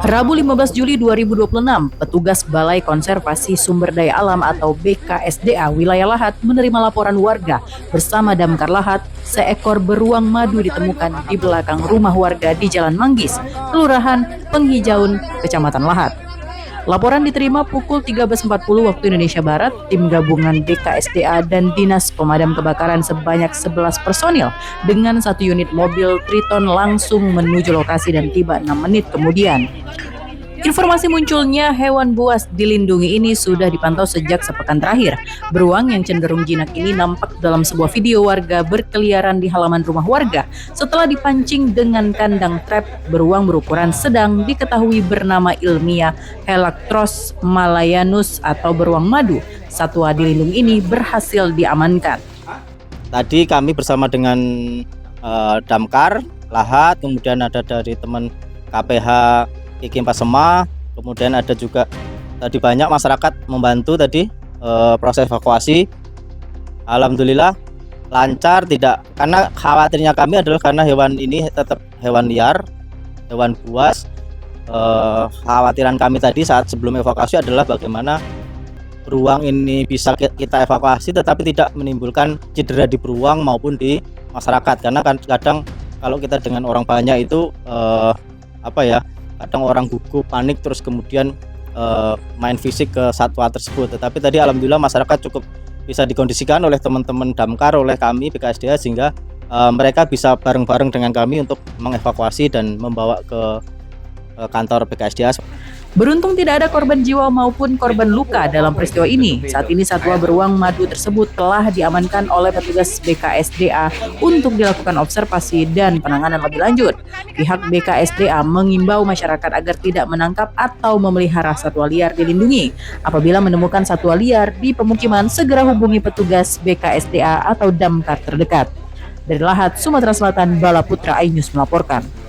Rabu 15 Juli 2026, petugas Balai Konservasi Sumber Daya Alam atau BKSDA Wilayah Lahat menerima laporan warga bersama damkar Lahat seekor beruang madu ditemukan di belakang rumah warga di Jalan Manggis, Kelurahan Penghijauan, Kecamatan Lahat. Laporan diterima pukul 13.40 waktu Indonesia Barat. Tim gabungan BKSDA dan Dinas Pemadam Kebakaran sebanyak 11 personil dengan 1 unit mobil Triton langsung menuju lokasi dan tiba 6 menit kemudian. Informasi munculnya hewan buas dilindungi ini sudah dipantau sejak sepekan terakhir. Beruang yang cenderung jinak ini nampak dalam sebuah video warga berkeliaran di halaman rumah warga. Setelah dipancing dengan kandang trap, beruang berukuran sedang diketahui bernama ilmiah Helactros malayanus atau beruang madu. Satwa dilindungi ini berhasil diamankan. Tadi kami bersama dengan damkar Lahat, kemudian ada dari teman KPH Kikim Pasema, kemudian ada juga tadi banyak masyarakat membantu tadi proses evakuasi. Alhamdulillah lancar, tidak, karena khawatirnya kami adalah karena hewan ini tetap hewan liar, hewan buas. Khawatiran kami tadi saat sebelum evakuasi adalah bagaimana beruang ini bisa kita evakuasi tetapi tidak menimbulkan cedera di beruang maupun di masyarakat, karena kadang kalau kita dengan orang banyak itu kadang orang gugup, panik, terus kemudian main fisik ke satwa tersebut. Tetapi tadi alhamdulillah masyarakat cukup bisa dikondisikan oleh teman-teman damkar, oleh kami BKSDA, sehingga mereka bisa bareng-bareng dengan kami untuk mengevakuasi dan membawa ke kantor BKSDA. Beruntung tidak ada korban jiwa maupun korban luka dalam peristiwa ini. Saat ini satwa beruang madu tersebut telah diamankan oleh petugas BKSDA untuk dilakukan observasi dan penanganan lebih lanjut. Pihak BKSDA mengimbau masyarakat agar tidak menangkap atau memelihara satwa liar dilindungi. Apabila menemukan satwa liar di pemukiman, segera hubungi petugas BKSDA atau damkar terdekat. Dari Lahat, Sumatera Selatan, Bala Putra iNews melaporkan.